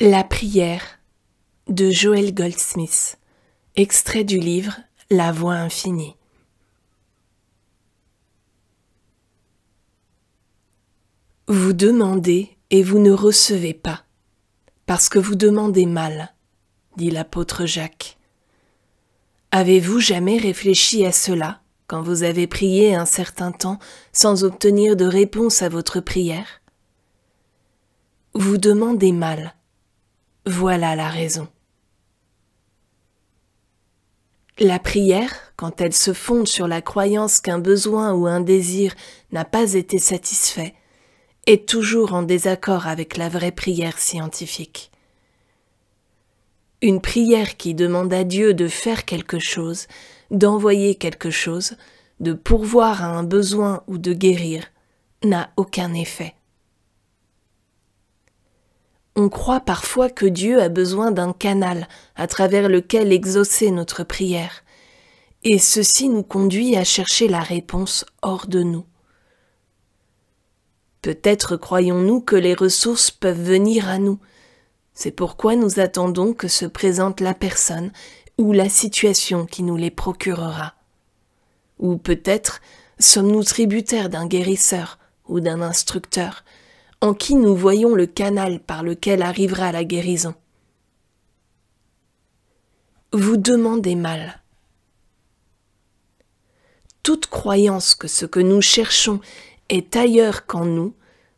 La prière de Joel Goldsmith, extrait du livre La Voix infinie. Vous demandez et vous ne recevez pas, parce que vous demandez mal, dit l'apôtre Jacques. Avez-vous jamais réfléchi à cela quand vous avez prié un certain temps sans obtenir de réponse à votre prière? Vous demandez mal. Voilà la raison. La prière, quand elle se fonde sur la croyance qu'un besoin ou un désir n'a pas été satisfait, est toujours en désaccord avec la vraie prière scientifique. Une prière qui demande à Dieu de faire quelque chose, d'envoyer quelque chose, de pourvoir à un besoin ou de guérir, n'a aucun effet. On croit parfois que Dieu a besoin d'un canal à travers lequel exaucer notre prière, et ceci nous conduit à chercher la réponse hors de nous. Peut-être croyons-nous que les ressources peuvent venir à nous. C'est pourquoi nous attendons que se présente la personne ou la situation qui nous les procurera. Ou peut-être sommes-nous tributaires d'un guérisseur ou d'un instructeur, en qui nous voyons le canal par lequel arrivera la guérison. Vous demandez mal. Toute croyance que ce que nous cherchons est ailleurs qu'en nous,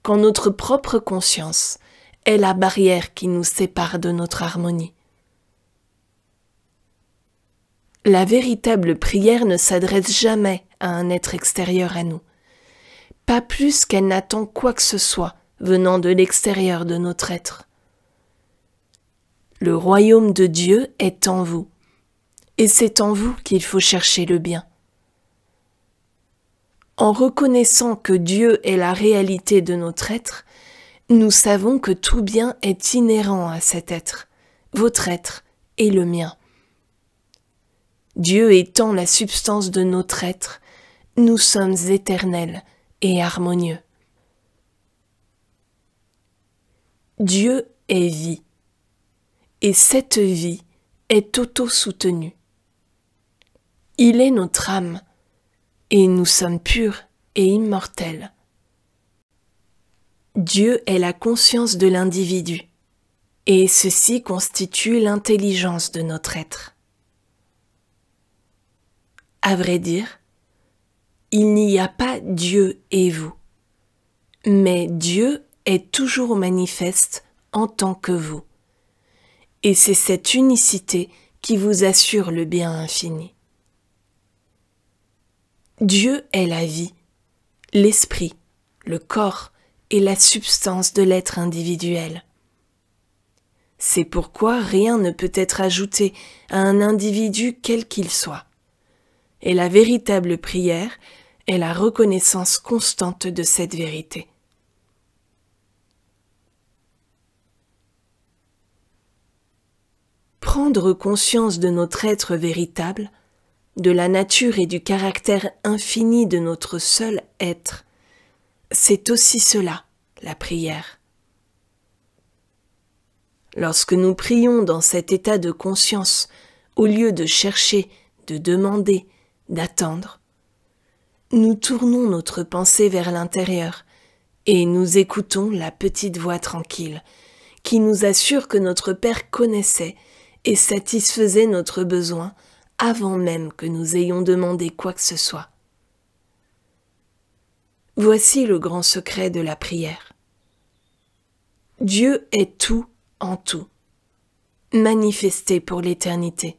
qu'en notre propre conscience, est la barrière qui nous sépare de notre harmonie. La véritable prière ne s'adresse jamais à un être extérieur à nous, pas plus qu'elle n'attend quoi que ce soit venant de l'extérieur de notre être. Le royaume de Dieu est en vous, et c'est en vous qu'il faut chercher le bien. En reconnaissant que Dieu est la réalité de notre être, nous savons que tout bien est inhérent à cet être, votre être et le mien. Dieu étant la substance de notre être, nous sommes éternels et harmonieux. Dieu est vie, et cette vie est auto-soutenue. Il est notre âme, et nous sommes purs et immortels. Dieu est la conscience de l'individu, et ceci constitue l'intelligence de notre être. À vrai dire, il n'y a pas Dieu et vous, mais Dieu est toujours manifeste en tant que vous, et c'est cette unicité qui vous assure le bien infini. Dieu est la vie, l'esprit, le corps et la substance de l'être individuel. C'est pourquoi rien ne peut être ajouté à un individu quel qu'il soit. Et la véritable prière est la reconnaissance constante de cette vérité. Prendre conscience de notre être véritable, de la nature et du caractère infini de notre seul être, c'est aussi cela, la prière. Lorsque nous prions dans cet état de conscience, au lieu de chercher, de demander, d'attendre, nous tournons notre pensée vers l'intérieur et nous écoutons la petite voix tranquille qui nous assure que notre Père connaissait et satisfaisait notre besoin avant même que nous ayons demandé quoi que ce soit. Voici le grand secret de la prière. Dieu est tout en tout, manifesté pour l'éternité.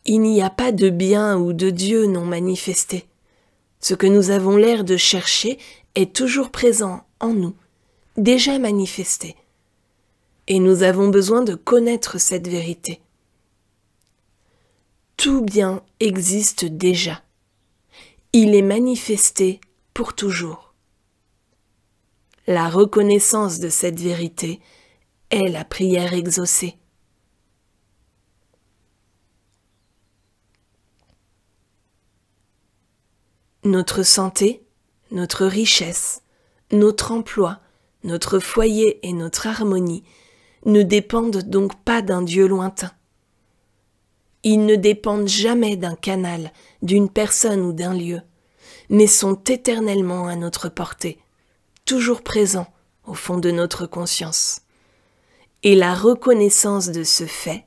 Il n'y a pas de bien ou de Dieu non manifesté. Ce que nous avons l'air de chercher est toujours présent en nous, déjà manifesté. Et nous avons besoin de connaître cette vérité. Tout bien existe déjà. Il est manifesté pour toujours. La reconnaissance de cette vérité est la prière exaucée. Notre santé, notre richesse, notre emploi, notre foyer et notre harmonie ne dépendent donc pas d'un Dieu lointain. Ils ne dépendent jamais d'un canal, d'une personne ou d'un lieu, mais sont éternellement à notre portée, toujours présents au fond de notre conscience. Et la reconnaissance de ce fait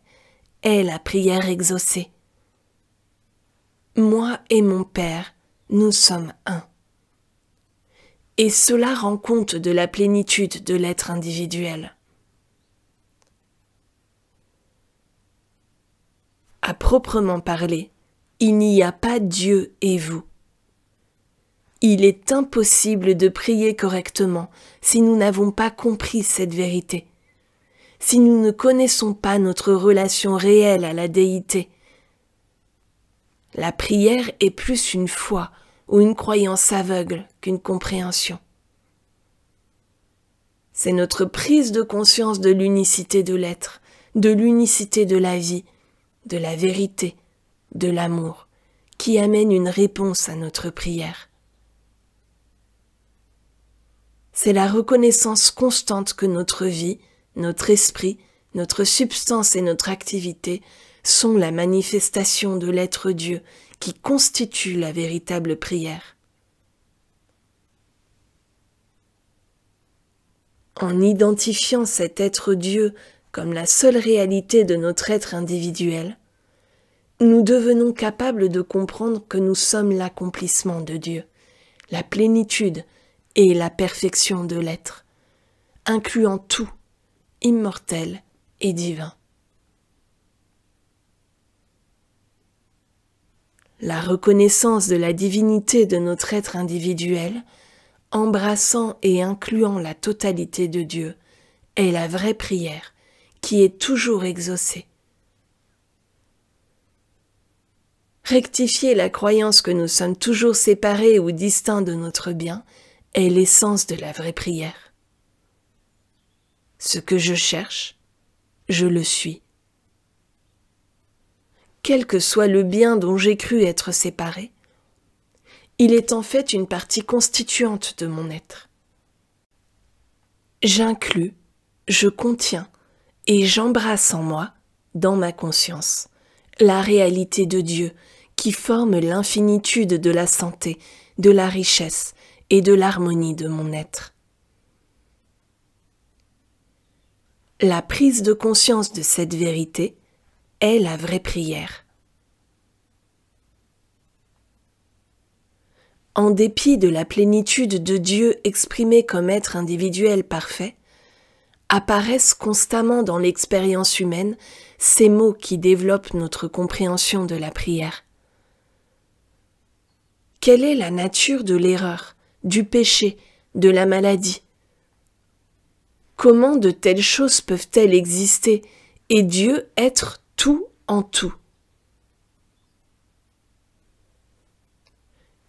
est la prière exaucée. Moi et mon Père, nous sommes un. Et cela rend compte de la plénitude de l'être individuel. À proprement parler, il n'y a pas Dieu et vous. Il est impossible de prier correctement si nous n'avons pas compris cette vérité, si nous ne connaissons pas notre relation réelle à la déité. La prière est plus une foi ou une croyance aveugle qu'une compréhension. C'est notre prise de conscience de l'unicité de l'être, de l'unicité de la vie, de la vérité, de l'amour, qui amène une réponse à notre prière. C'est la reconnaissance constante que notre vie, notre esprit, notre substance et notre activité sont la manifestation de l'être Dieu qui constitue la véritable prière. En identifiant cet être Dieu comme la seule réalité de notre être individuel, nous devenons capables de comprendre que nous sommes l'accomplissement de Dieu, la plénitude et la perfection de l'être, incluant tout, immortel et divin. La reconnaissance de la divinité de notre être individuel, embrassant et incluant la totalité de Dieu, est la vraie prière qui est toujours exaucée. Rectifier la croyance que nous sommes toujours séparés ou distincts de notre bien est l'essence de la vraie prière. Ce que je cherche, je le suis. Quel que soit le bien dont j'ai cru être séparé, il est en fait une partie constituante de mon être. J'inclus, je contiens et j'embrasse en moi, dans ma conscience, la réalité de Dieu qui forme l'infinitude de la santé, de la richesse et de l'harmonie de mon être. La prise de conscience de cette vérité est la vraie prière. En dépit de la plénitude de Dieu exprimée comme être individuel parfait, apparaissent constamment dans l'expérience humaine ces mots qui développent notre compréhension de la prière. Quelle est la nature de l'erreur, du péché, de la maladie? Comment de telles choses peuvent-elles exister et Dieu être tout en tout?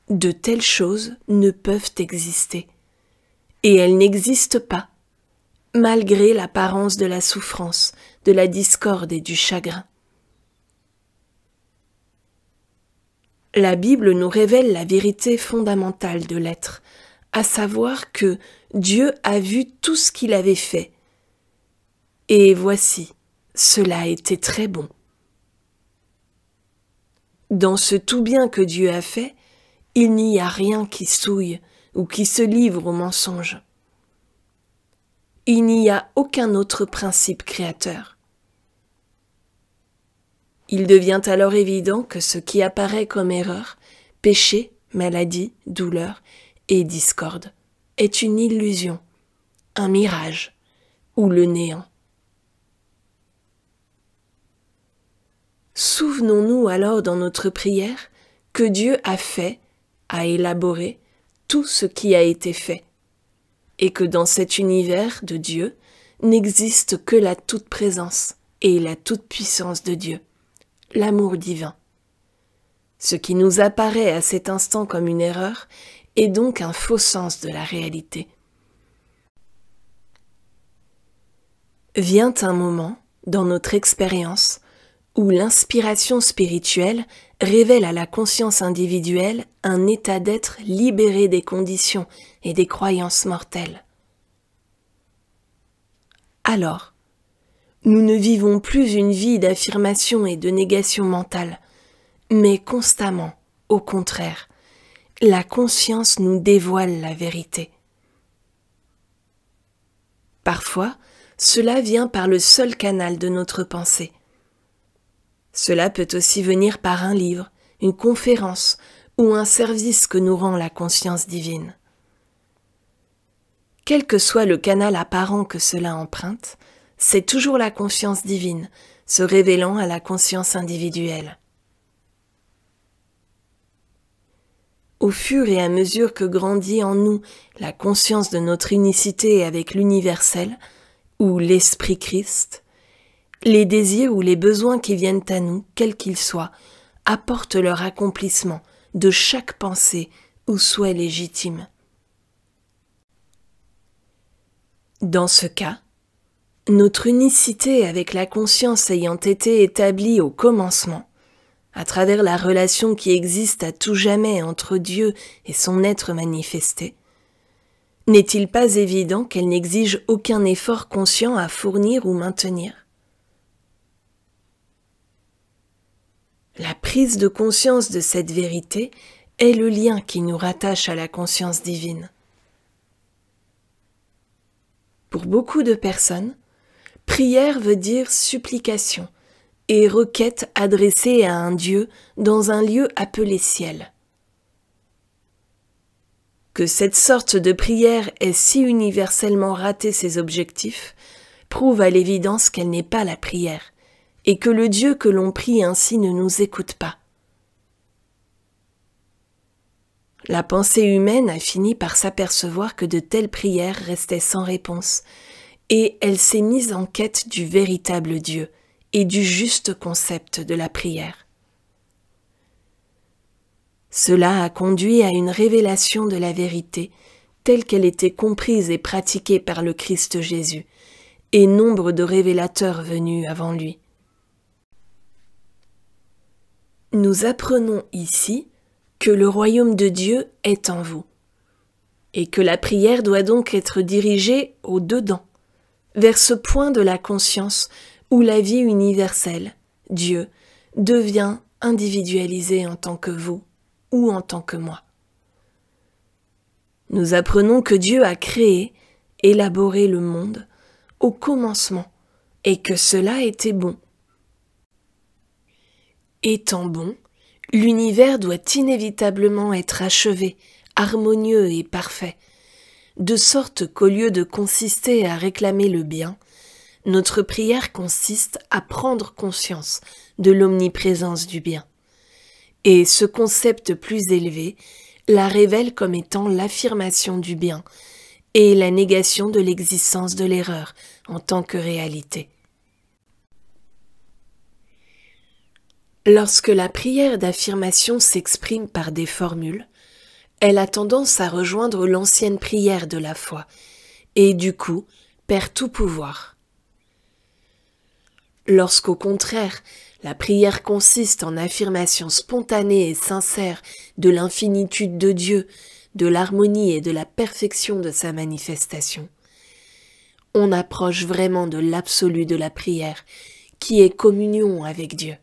De telles choses ne peuvent exister, et elles n'existent pas, malgré l'apparence de la souffrance, de la discorde et du chagrin. La Bible nous révèle la vérité fondamentale de l'être, à savoir que Dieu a vu tout ce qu'il avait fait. Et voici, cela a été très bon. Dans ce tout bien que Dieu a fait, il n'y a rien qui souille ou qui se livre au mensonge. Il n'y a aucun autre principe créateur. Il devient alors évident que ce qui apparaît comme erreur, péché, maladie, douleur et discorde est une illusion, un mirage ou le néant. Souvenons-nous alors dans notre prière que Dieu a fait, a élaboré tout ce qui a été fait, et que dans cet univers de Dieu n'existe que la toute-présence et la toute-puissance de Dieu, l'amour divin. Ce qui nous apparaît à cet instant comme une erreur est donc un faux sens de la réalité. Vient un moment, dans notre expérience, où l'inspiration spirituelle révèle à la conscience individuelle un état d'être libéré des conditions et des croyances mortelles. Alors, nous ne vivons plus une vie d'affirmation et de négation mentale, mais constamment, au contraire, la conscience nous dévoile la vérité. Parfois, cela vient par le seul canal de notre pensée. Cela peut aussi venir par un livre, une conférence ou un service que nous rend la conscience divine. Quel que soit le canal apparent que cela emprunte, c'est toujours la conscience divine se révélant à la conscience individuelle. Au fur et à mesure que grandit en nous la conscience de notre unicité avec l'universel, ou l'Esprit Christ, les désirs ou les besoins qui viennent à nous, quels qu'ils soient, apportent leur accomplissement de chaque pensée ou souhait légitime. Dans ce cas, notre unicité avec la conscience ayant été établie au commencement, à travers la relation qui existe à tout jamais entre Dieu et son être manifesté, n'est-il pas évident qu'elle n'exige aucun effort conscient à fournir ou maintenir? La prise de conscience de cette vérité est le lien qui nous rattache à la conscience divine. Pour beaucoup de personnes, prière veut dire supplication et requête adressée à un Dieu dans un lieu appelé ciel. Que cette sorte de prière ait si universellement raté ses objectifs prouve à l'évidence qu'elle n'est pas la prière et que le Dieu que l'on prie ainsi ne nous écoute pas. La pensée humaine a fini par s'apercevoir que de telles prières restaient sans réponse et elle s'est mise en quête du véritable Dieu et du juste concept de la prière. Cela a conduit à une révélation de la vérité telle qu'elle était comprise et pratiquée par le Christ Jésus et nombre de révélateurs venus avant lui. Nous apprenons ici que le royaume de Dieu est en vous et que la prière doit donc être dirigée au dedans, vers ce point de la conscience où la vie universelle, Dieu, devient individualisée en tant que vous ou en tant que moi. Nous apprenons que Dieu a créé, élaboré le monde au commencement et que cela était bon. Étant bon, l'univers doit inévitablement être achevé, harmonieux et parfait, de sorte qu'au lieu de consister à réclamer le bien, notre prière consiste à prendre conscience de l'omniprésence du bien. Et ce concept plus élevé la révèle comme étant l'affirmation du bien et la négation de l'existence de l'erreur en tant que réalité. Lorsque la prière d'affirmation s'exprime par des formules, elle a tendance à rejoindre l'ancienne prière de la foi et du coup perd tout pouvoir. Lorsqu'au contraire, la prière consiste en affirmation spontanée et sincère de l'infinitude de Dieu, de l'harmonie et de la perfection de sa manifestation, on approche vraiment de l'absolu de la prière, qui est communion avec Dieu.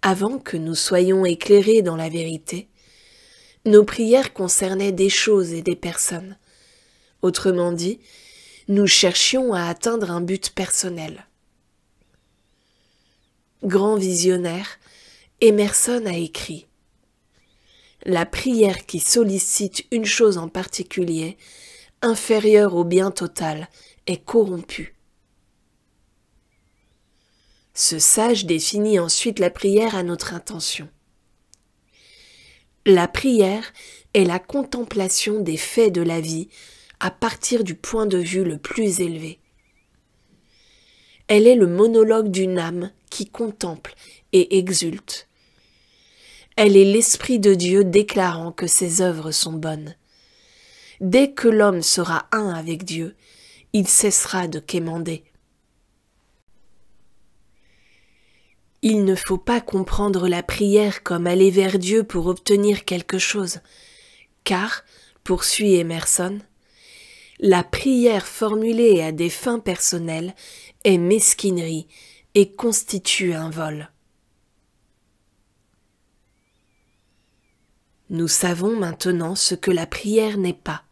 Avant que nous soyons éclairés dans la vérité, nos prières concernaient des choses et des personnes. Autrement dit, nous cherchions à atteindre un but personnel. Grand visionnaire, Emerson a écrit « La prière qui sollicite une chose en particulier, inférieure au bien total, est corrompue. » Ce sage définit ensuite la prière à notre intention. La prière est la contemplation des faits de la vie à partir du point de vue le plus élevé. Elle est le monologue d'une âme qui contemple et exulte. Elle est l'Esprit de Dieu déclarant que ses œuvres sont bonnes. Dès que l'homme sera un avec Dieu, il cessera de quémander. Il ne faut pas comprendre la prière comme aller vers Dieu pour obtenir quelque chose, car, poursuit Emerson, la prière formulée à des fins personnelles est mesquinerie et constitue un vol. Nous savons maintenant ce que la prière n'est pas,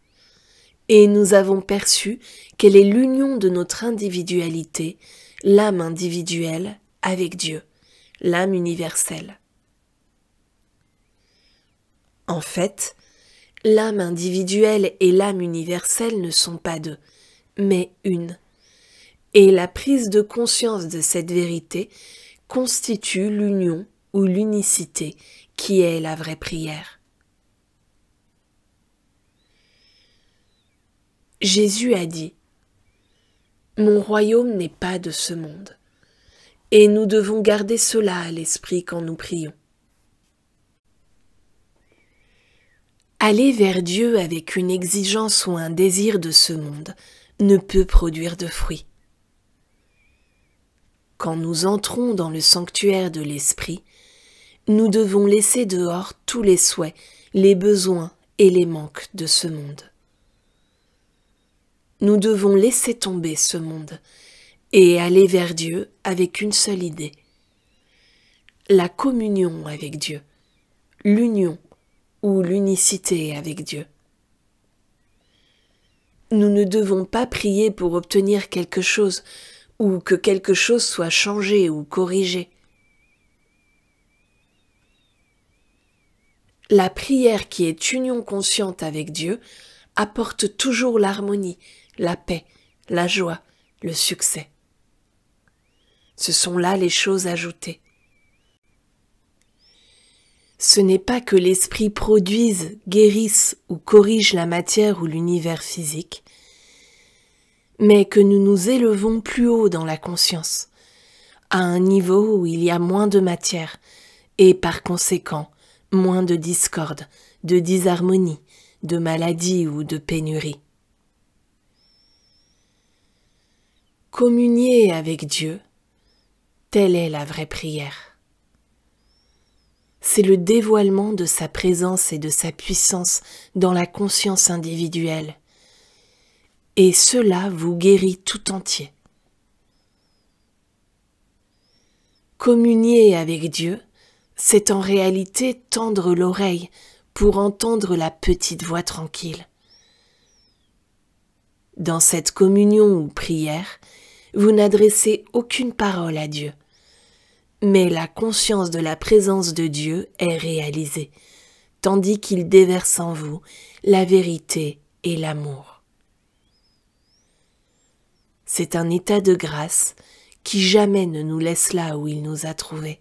et nous avons perçu qu'elle est l'union de notre individualité, l'âme individuelle, avec Dieu, l'âme universelle. En fait, l'âme individuelle et l'âme universelle ne sont pas deux, mais une. Et la prise de conscience de cette vérité constitue l'union ou l'unicité qui est la vraie prière. Jésus a dit « Mon royaume n'est pas de ce monde ». Et nous devons garder cela à l'esprit quand nous prions. Aller vers Dieu avec une exigence ou un désir de ce monde ne peut produire de fruits. Quand nous entrons dans le sanctuaire de l'esprit, nous devons laisser dehors tous les souhaits, les besoins et les manques de ce monde. Nous devons laisser tomber ce monde et aller vers Dieu avec une seule idée. La communion avec Dieu, l'union ou l'unicité avec Dieu. Nous ne devons pas prier pour obtenir quelque chose ou que quelque chose soit changé ou corrigé. La prière qui est union consciente avec Dieu apporte toujours l'harmonie, la paix, la joie, le succès. Ce sont là les choses ajoutées. Ce n'est pas que l'esprit produise, guérisse ou corrige la matière ou l'univers physique, mais que nous nous élevons plus haut dans la conscience, à un niveau où il y a moins de matière et par conséquent moins de discorde, de disharmonie, de maladie ou de pénurie. Communier avec Dieu, telle est la vraie prière. C'est le dévoilement de sa présence et de sa puissance dans la conscience individuelle. Et cela vous guérit tout entier. Communier avec Dieu, c'est en réalité tendre l'oreille pour entendre la petite voix tranquille. Dans cette communion ou prière, vous n'adressez aucune parole à Dieu, mais la conscience de la présence de Dieu est réalisée, tandis qu'il déverse en vous la vérité et l'amour. C'est un état de grâce qui jamais ne nous laisse là où il nous a trouvés.